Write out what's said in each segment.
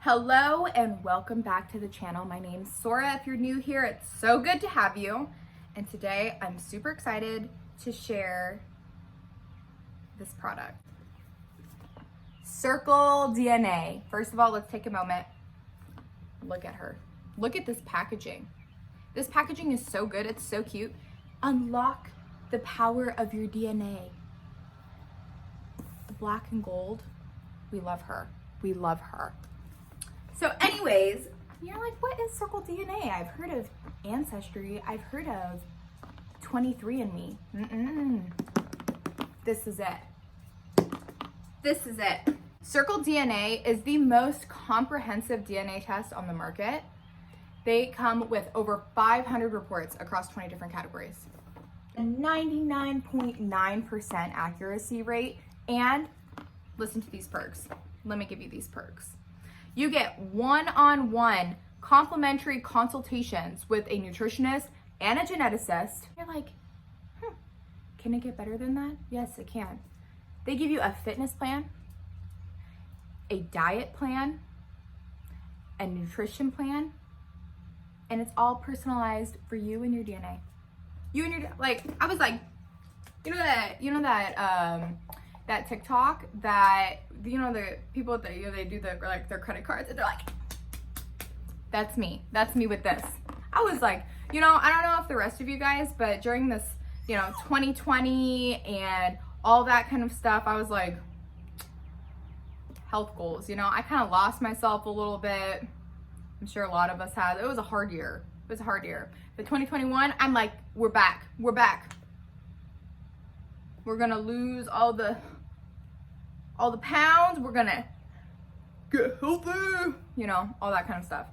Hello and welcome back to the channel. My name's Sora. If you're new here, it's so good to have you. And today I'm super excited to share this product. Circle DNA. First of all, let's take a moment. Look at her. Look at this packaging. This packaging is so good. It's so cute. Unlock the power of your DNA. The black and gold. We love her. We love her. So anyways, you're like, what is Circle DNA? I've heard of Ancestry. I've heard of 23andMe. This is it. This is it. Circle DNA is the most comprehensive DNA test on the market. They come with over 500 reports across 20 different categories. A 99.9% accuracy rate, and listen to these perks. Let me give you these perks. You get one-on-one complimentary consultations with a nutritionist and a geneticist. You're like, can it get better than that? Yes, it can. They give you a fitness plan, a diet plan, a nutrition plan, and it's all personalized for you and your DNA. You and your, like, I was like, that TikTok that, the people that, they do the, like, their credit cards and they're like, that's me with this. I was like, I don't know if the rest of you guys, but during this, 2020 and all that kind of stuff, I was like, health goals, I kind of lost myself a little bit. I'm sure a lot of us have. It was a hard year. But 2021, I'm like, we're back. We're gonna lose all the pounds. We're gonna get healthy, all that kind of stuff.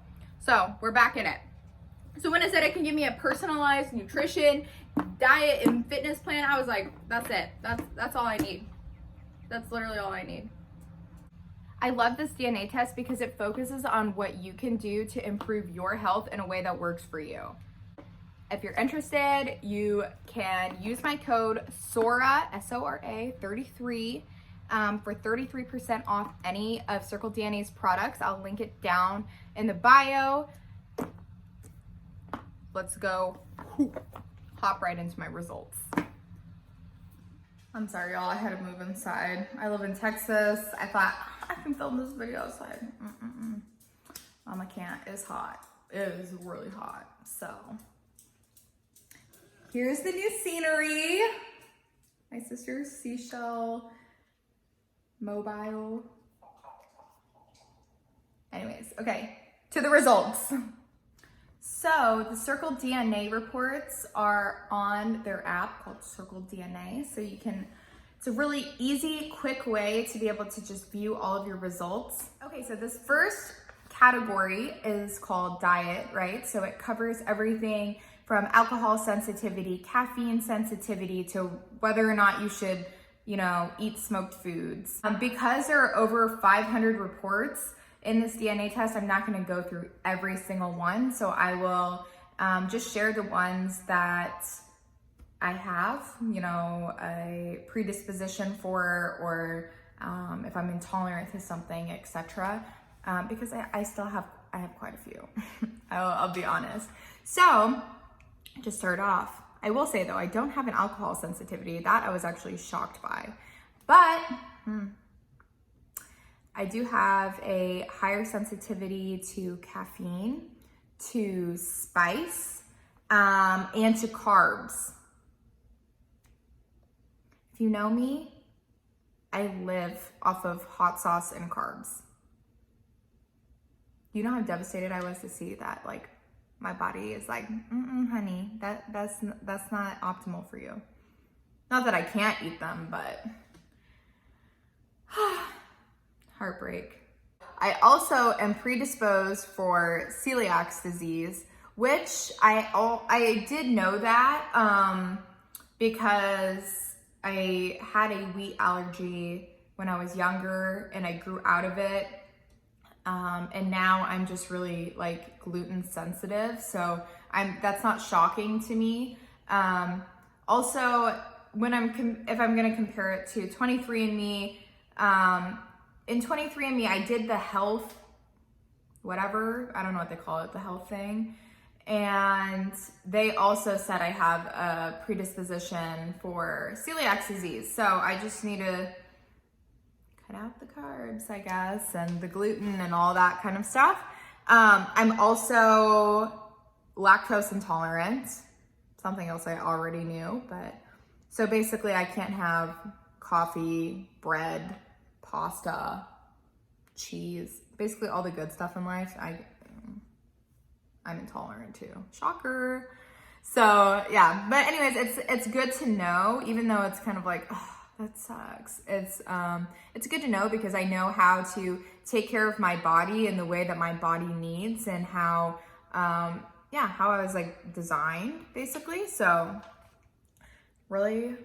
So we're back in it. So when I said it can give me a personalized nutrition, diet, and fitness plan, I was like, that's it. That's all I need. That's literally all I need. I love this DNA test because it focuses on what you can do to improve your health in a way that works for you. If you're interested, you can use my code SORA, S-O-R-A 33, for 33% off any of Circle DNA's products. I'll link it down in the bio. Let's go hop right into my results. I'm sorry, y'all, I had to move inside. I live in Texas. I thought I can film this video outside. I can't, it's hot. It is really hot, so. Here's the new scenery. My sister's seashell mobile. Anyways, okay, to the results. So the Circle DNA reports are on their app called Circle DNA. So it's a really easy, quick way to be able to just view all of your results. Okay, so this first category is called diet, right? So it covers everything from alcohol sensitivity, caffeine sensitivity, to whether or not you should, eat smoked foods. Because there are over 500 reports in this DNA test, I'm not gonna go through every single one. So I will just share the ones that I have, a predisposition for, or if I'm intolerant to something, etc. Because I have quite a few, I'll be honest. So, to start off, I will say though, I don't have an alcohol sensitivity. That I was actually shocked by. But I do have a higher sensitivity to caffeine, to spice, and to carbs. If you know me, I live off of hot sauce and carbs. You know how devastated I was to see that, like, my body is like, honey, that's not optimal for you. Not that I can't eat them, but heartbreak. I also am predisposed for celiac disease, which I did know that because I had a wheat allergy when I was younger and I grew out of it. And now I'm just really like gluten sensitive. So that's not shocking to me. Also, if I'm going to compare it to 23andMe, in 23andMe, I did the health whatever. I don't know what they call it, the health thing. And they also said I have a predisposition for celiac disease. So I just need to cut out the carbs, I guess, and the gluten and all that kind of stuff. I'm also lactose intolerant, something else I already knew, but so basically I can't have coffee, bread, pasta, cheese, basically all the good stuff in life. I'm intolerant to. Shocker. So yeah, but anyways, it's good to know, even though it's kind of like, oh, that sucks. It's good to know because I know how to take care of my body in the way that my body needs and how how I was like designed basically. So really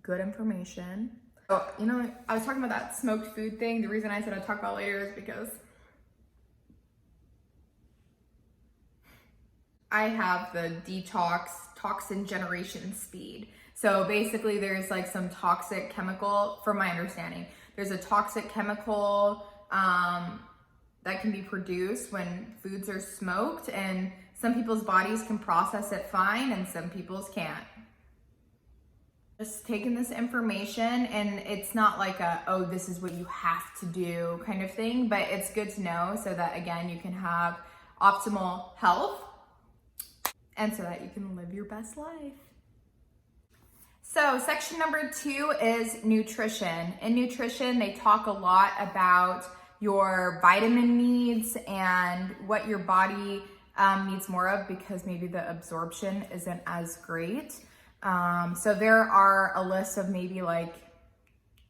good information. Oh, you know, I was talking about that smoked food thing. The reason I said I'd talk about it later is because I have the detox toxin generation speed. So basically there's like some toxic chemical, from my understanding, there's a toxic chemical that can be produced when foods are smoked, and some people's bodies can process it fine and some people's can't. Just taking this information, and it's not like a, oh, this is what you have to do kind of thing, but it's good to know so that again, you can have optimal health and so that you can live your best life. So section number 2 is nutrition. In nutrition, they talk a lot about your vitamin needs and what your body needs more of, because maybe the absorption isn't as great. So there are a list of maybe like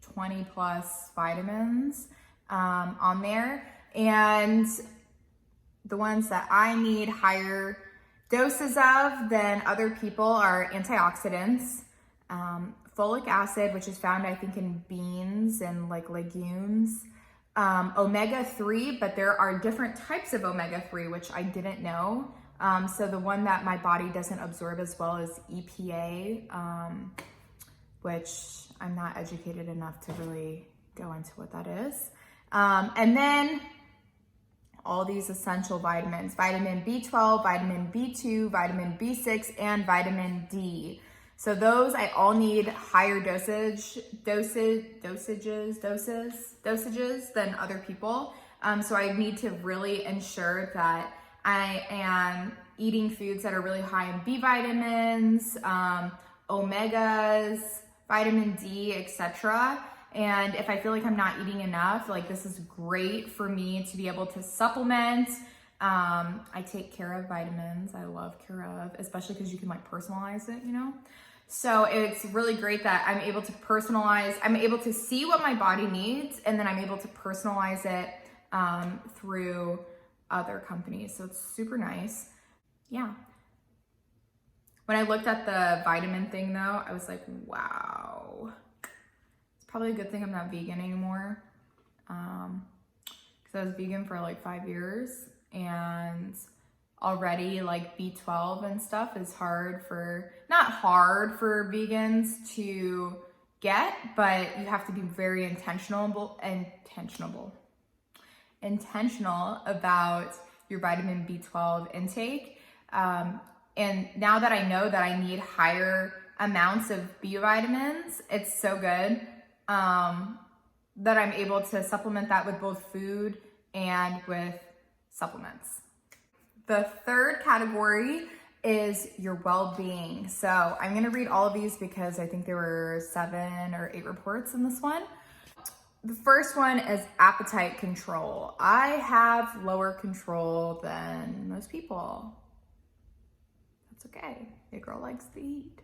20 plus vitamins on there. And the ones that I need higher doses of than other people are antioxidants, folic acid, which is found, I think, in beans and like legumes, omega-3, but there are different types of omega-3, which I didn't know. So the one that my body doesn't absorb as well is EPA, which I'm not educated enough to really go into what that is. And then all these essential vitamins, vitamin B12, vitamin B2, vitamin B6, and vitamin D. So those I all need higher dosages than other people. So I need to really ensure that I am eating foods that are really high in B vitamins, omegas, vitamin D, etc. And if I feel like I'm not eating enough, like this is great for me to be able to supplement. I take Care of vitamins. I love Care of, especially because you can like personalize it, you know? So it's really great that I'm able to personalize, I'm able to see what my body needs, and then I'm able to personalize it through other companies. So it's super nice. Yeah. When I looked at the vitamin thing though, I was like, wow. Probably a good thing I'm not vegan anymore, because I was vegan for like 5 years, and already like B12 and stuff is not hard for vegans to get, but you have to be very intentional about your vitamin B12 intake. And now that I know that I need higher amounts of B vitamins, it's so good that I'm able to supplement that with both food and with supplements. The third category is your well-being. So I'm gonna read all of these because I think there were 7 or 8 reports in this one. The first one is appetite control. I have lower control than most people. That's okay. Your girl likes to eat.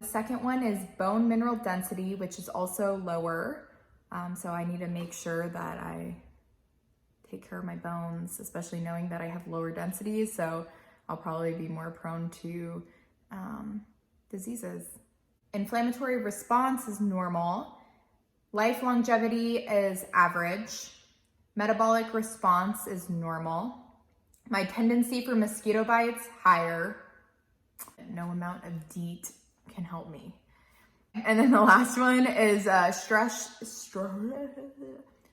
The second one is bone mineral density, which is also lower. So I need to make sure that I take care of my bones, especially knowing that I have lower densities. So I'll probably be more prone to diseases. Inflammatory response is normal. Life longevity is average. Metabolic response is normal. My tendency for mosquito bites, higher. No amount of DEET can help me. And then the last one is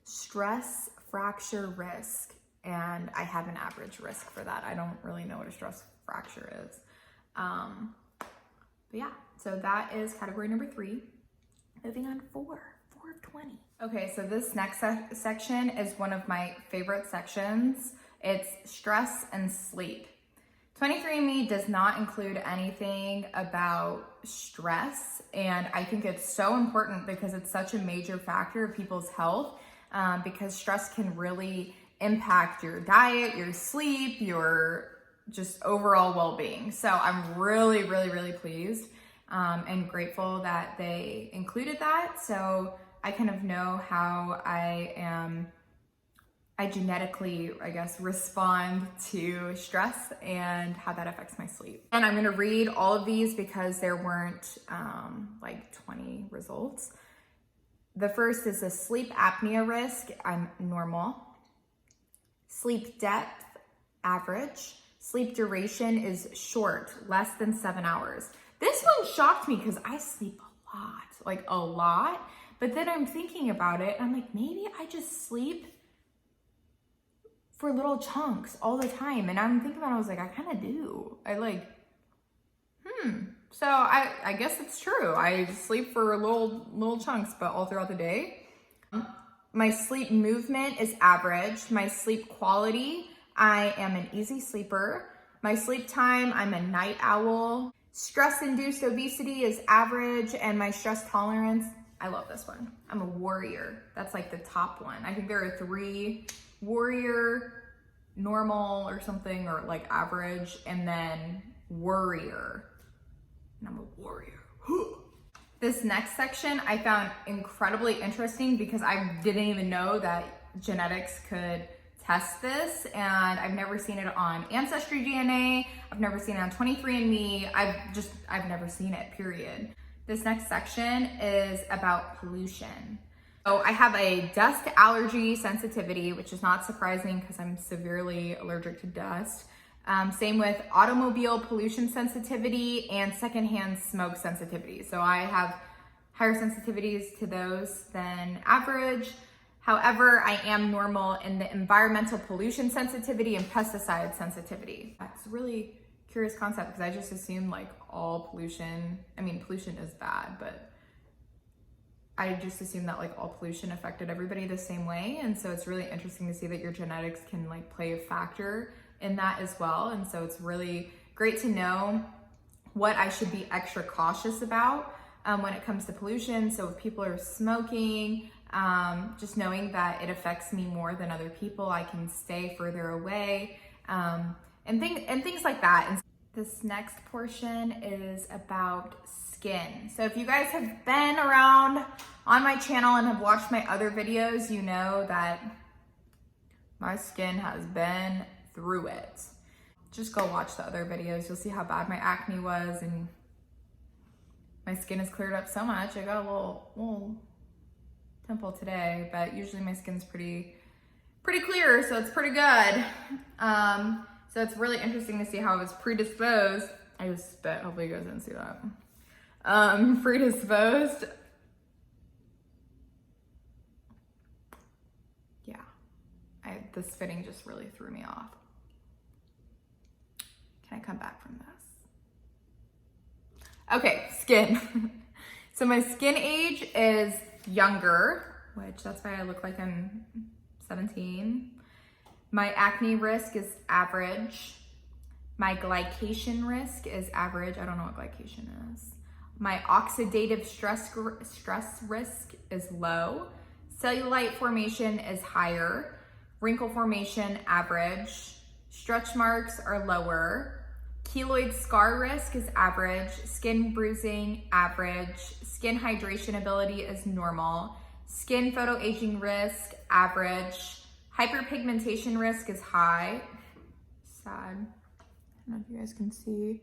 stress fracture risk. and I have an average risk for that. I don't really know what a stress fracture is. But yeah, so that is category number 3. Moving on, 4 of 20. Okay, so this next section is one of my favorite sections. It's stress and sleep. 23andMe does not include anything about stress, and I think it's so important because it's such a major factor of people's health, because stress can really impact your diet, your sleep, your just overall well-being. So I'm really, really, really pleased and grateful that they included that. So I kind of know how I genetically, I guess, respond to stress and how that affects my sleep. And I'm gonna read all of these because there weren't like 20 results. The first is a sleep apnea risk. I'm normal. Sleep depth, average. Sleep duration is short, less than 7 hours. This one shocked me because I sleep a lot, like a lot. But then I'm thinking about it, and I'm like, maybe I just sleep for little chunks all the time. And I'm thinking about it, I was like, I kind of do. So I guess it's true. I sleep for little chunks, but all throughout the day. My sleep movement is average. My sleep quality, I am an easy sleeper. My sleep time, I'm a night owl. Stress-induced obesity is average, and my stress tolerance, I love this one. I'm a warrior. That's like the top one. I think there are 3: warrior, normal or something, or like average, and then worrier. And I'm a warrior. This next section I found incredibly interesting because I didn't even know that genetics could test this, and I've never seen it on Ancestry DNA. I've never seen it on 23andMe. I've never seen it, period. This next section is about pollution. So I have a dust allergy sensitivity, which is not surprising because I'm severely allergic to dust. Same with automobile pollution sensitivity and secondhand smoke sensitivity. So I have higher sensitivities to those than average. However, I am normal in the environmental pollution sensitivity and pesticide sensitivity. That's a really curious concept because I just assumed like all pollution, pollution is bad, but I just assumed that like all pollution affected everybody the same way. And so it's really interesting to see that your genetics can like play a factor in that as well. And so it's really great to know what I should be extra cautious about when it comes to pollution. So if people are smoking, just knowing that it affects me more than other people, I can stay further away, and things like that. And this next portion is about skin. So if you guys have been around on my channel and have watched my other videos, you know that my skin has been through it. Just go watch the other videos. You'll see how bad my acne was, and my skin has cleared up so much. I got a little pimple today, but usually my skin's pretty clear, so it's pretty good. So it's really interesting to see how I was predisposed. I just spit, hopefully you guys didn't see that. Predisposed. Yeah, the spitting just really threw me off. Can I come back from this? Okay, skin. So my skin age is younger, which that's why I look like I'm 17. My acne risk is average. My glycation risk is average. I don't know what glycation is. My oxidative stress risk is low. Cellulite formation is higher. Wrinkle formation, average. Stretch marks are lower. Keloid scar risk is average. Skin bruising, average. Skin hydration ability is normal. Skin photoaging risk, average. Hyperpigmentation risk is high. Sad. I don't know if you guys can see.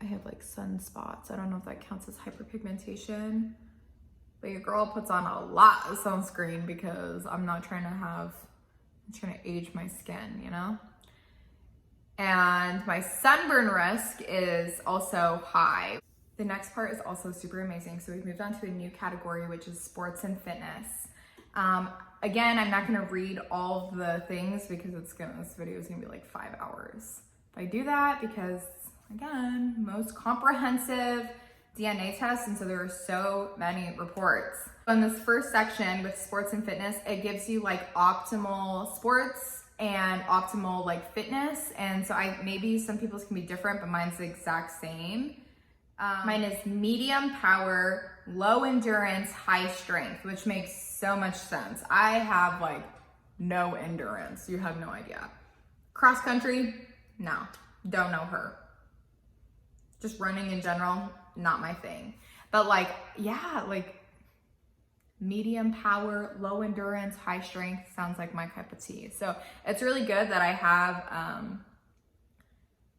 I have like sunspots. I don't know if that counts as hyperpigmentation. But your girl puts on a lot of sunscreen because I'm trying to age my skin, you know? And my sunburn risk is also high. The next part is also super amazing. So we've moved on to a new category, which is sports and fitness. Again, I'm not gonna read all of the things because this video is gonna be like 5 hours if I do that, because again, most comprehensive DNA test, and so there are so many reports. In this first section with sports and fitness, it gives you like optimal sports and optimal like fitness, and so maybe some people's can be different, but mine's the exact same. Mine is medium power, low endurance, high strength, which makes so much sense. I have like no endurance, you have no idea. Cross country, no, don't know her. Just running in general, not my thing. But like, yeah, like medium power, low endurance, high strength sounds like my cup of tea. So it's really good that I have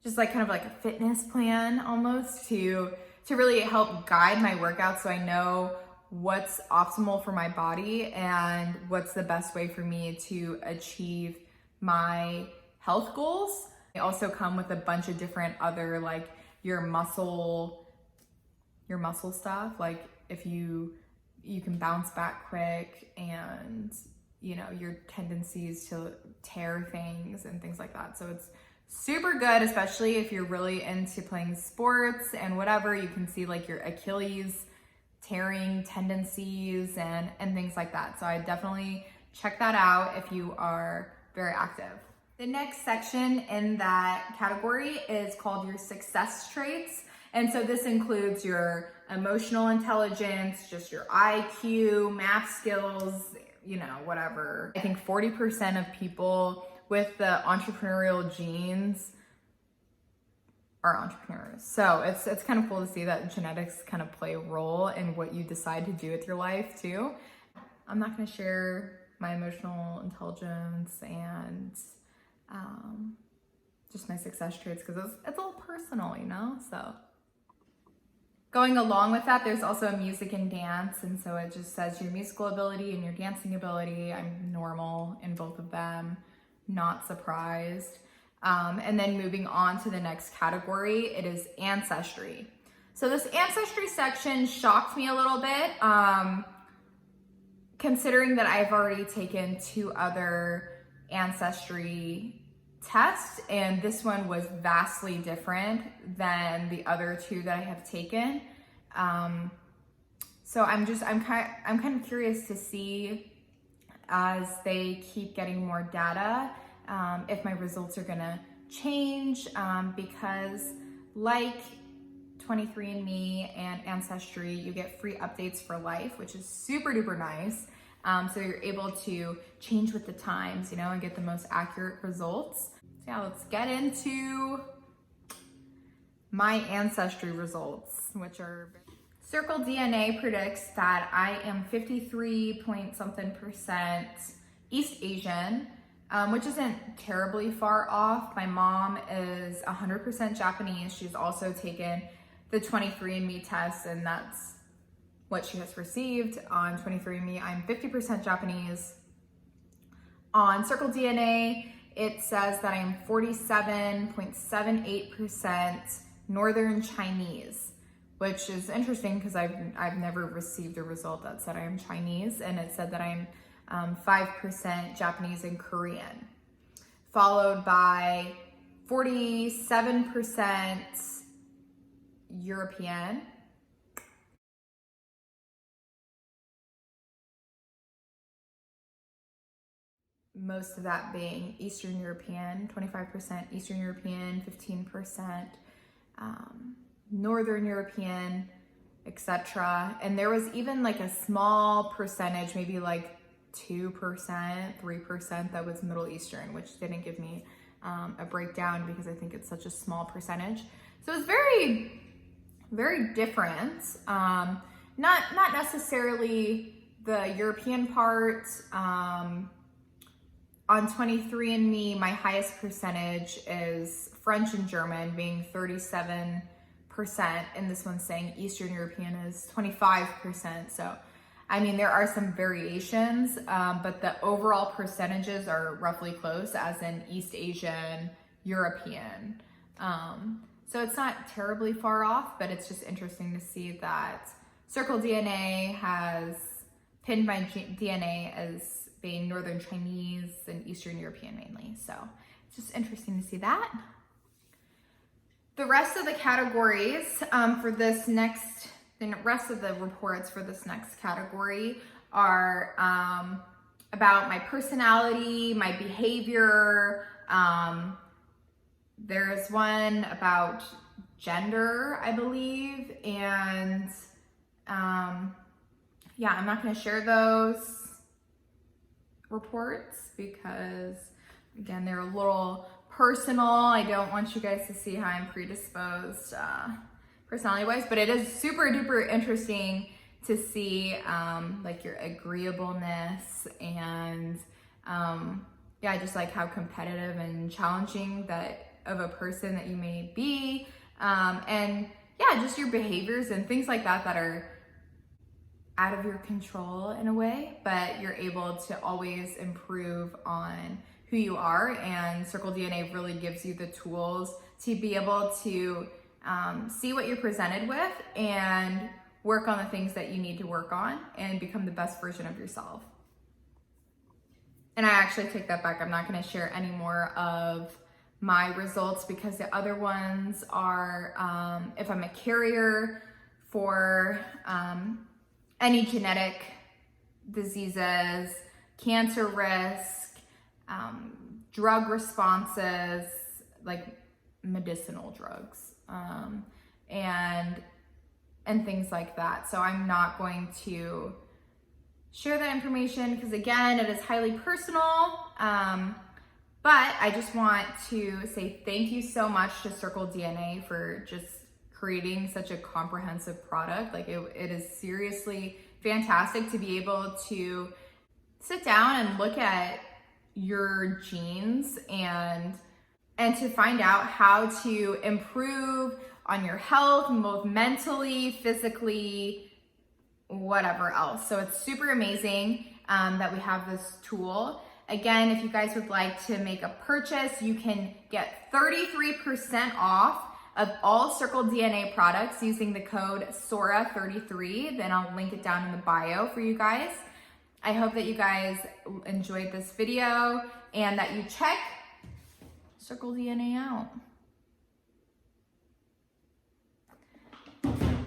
just like kind of like a fitness plan almost to really help guide my workouts, so I know what's optimal for my body and what's the best way for me to achieve my health goals. They also come with a bunch of different other like your muscle stuff, like if you can bounce back quick, and you know, your tendencies to tear things and things like that. So it's super good, especially if you're really into playing sports and whatever. You can see like your Achilles tearing tendencies and things like that. So I definitely check that out if you are very active. The next section in that category is called your success traits. And so this includes your emotional intelligence, just your IQ, math skills, you know, whatever. I think 40% of people with the entrepreneurial genes are entrepreneurs. So it's kind of cool to see that genetics kind of play a role in what you decide to do with your life too. I'm not gonna share my emotional intelligence and just my success traits because it's a little personal, you know? So going along with that, there's also music and dance. And so it just says your musical ability and your dancing ability. I'm normal in both of them, not surprised. And then moving on to the next category, it is ancestry. So this ancestry section shocked me a little bit, considering that I've already taken 2 other ancestry tests, and this one was vastly different than the other 2 that I have taken. So I'm kind of curious to see, as they keep getting more data, if my results are gonna change, because like 23andMe and Ancestry, you get free updates for life, which is super duper nice. So you're able to change with the times, you know, and get the most accurate results. So yeah, let's get into my ancestry results, which are Circle DNA predicts that I am 53 point something% East Asian, which isn't terribly far off. My mom is 100% Japanese. She's also taken the 23andMe test, and that's what she has received. On 23andMe, I'm 50% Japanese. On Circle DNA, it says that I'm 47.78% Northern Chinese, which is interesting because I've never received a result that said I am Chinese, and it said that I'm 5% Japanese and Korean, followed by 47% European, most of that being Eastern European, 25% Eastern European, 15% Northern European, etc. And there was even like a small percentage, maybe like 2%, 3% that was Middle Eastern, which didn't give me a breakdown because I think it's such a small percentage. So it's very, very different. Not necessarily the European part. On 23andMe, my highest percentage is French and German, being 37%, and this one's saying Eastern European is 25%. So, I mean, there are some variations, but the overall percentages are roughly close, as in East Asian, European. So it's not terribly far off, but it's just interesting to see that Circle DNA has pinned my DNA as being Northern Chinese and Eastern European mainly. So it's just interesting to see that. The rest of the categories for this next, the rest of the reports for this next category are about my personality, my behavior. There's one about gender, I believe, and yeah, I'm not going to share those reports because, again, they're a little personal. I don't want you guys to see how I'm predisposed personality-wise, but it is super duper interesting to see like your agreeableness and yeah, just like how competitive and challenging that of a person that you may be, and yeah, just your behaviors and things like that that are out of your control in a way, but you're able to always improve on who you are, and Circle DNA really gives you the tools to be able to see what you're presented with and work on the things that you need to work on and become the best version of yourself. And I actually take that back. I'm not going to share any more of my results because the other ones are if I'm a carrier for any genetic diseases, cancer risk, drug responses, like medicinal drugs, and things like that. So I'm not going to share that information because, again, it is highly personal. But I just want to say thank you so much to Circle DNA for just creating such a comprehensive product. Like it is seriously fantastic to be able to sit down and look at your genes and to find out how to improve on your health, both mentally, physically, whatever else. So it's super amazing that we have this tool. Again, if you guys would like to make a purchase, you can get 33% off of all Circle DNA products using the code SORA33. Then I'll link it down in the bio for you guys. I hope that you guys enjoyed this video and that you check Circle DNA out.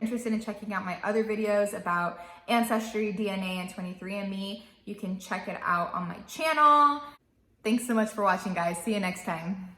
Interested in checking out my other videos about Ancestry, DNA, and 23andMe, you can check it out on my channel. Thanks so much for watching, guys. See you next time.